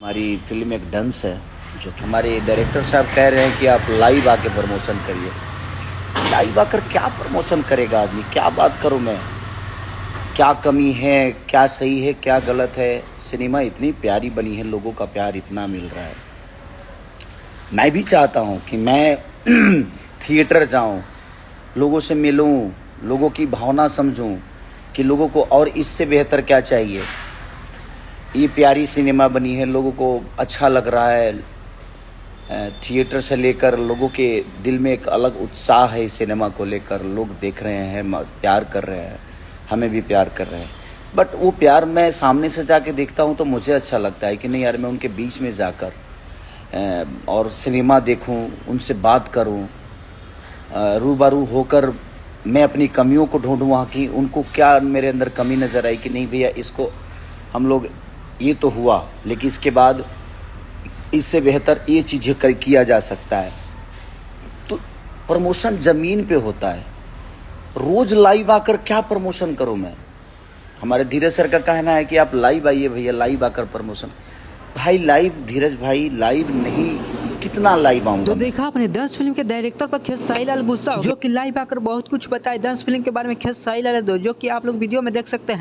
हमारी फिल्म एक डंस है, जो कि हमारे डायरेक्टर साहब कह रहे हैं कि आप लाइव आके प्रमोशन करिए। लाइव आकर क्या प्रमोशन करेगा आदमी? क्या बात करूं मैं? क्या कमी है, क्या सही है, क्या गलत है? सिनेमा इतनी प्यारी बनी है, लोगों का प्यार इतना मिल रहा है। मैं भी चाहता हूं कि मैं थिएटर जाऊं, लोगों से मिलूं, लोगों की भावना समझूं कि लोगों को और इससे बेहतर क्या चाहिए। ये प्यारी सिनेमा बनी है, लोगों को अच्छा लग रहा है। थिएटर से लेकर लोगों के दिल में एक अलग उत्साह है इस सिनेमा को लेकर। लोग देख रहे हैं, प्यार कर रहे हैं, हमें भी प्यार कर रहे हैं। बट वो प्यार मैं सामने से जाके देखता हूँ तो मुझे अच्छा लगता है कि नहीं यार, मैं उनके बीच में जाकर और सिनेमा देखूं, उनसे बात करूं, रूबरू होकर मैं अपनी कमियों को ढूंढूं वहाँ की। उनको क्या मेरे अंदर कमी नज़र आई कि नहीं भैया, इसको हम लोग, ये तो हुआ लेकिन इसके बाद इससे बेहतर ये चीज़ें किया जा सकता है। तो प्रमोशन ज़मीन पे होता है। रोज़ लाइव आकर क्या प्रमोशन करूं मैं? हमारे धीरज सर का कहना है कि आप लाइव आइए भैया, लाइव आकर प्रमोशन। भाई लाइव, धीरज भाई लाइव नहीं, कितना लाइव आऊंगा तो मैं? देखा आपने दंस फिल्म के डायरेक्टर पर खेसारी लाल गुस्सा, जो कि लाइव आकर बहुत कुछ बताए दंस फिल्म के बारे में। खेसारी लाल जो कि आप लोग वीडियो में देख सकते हैं।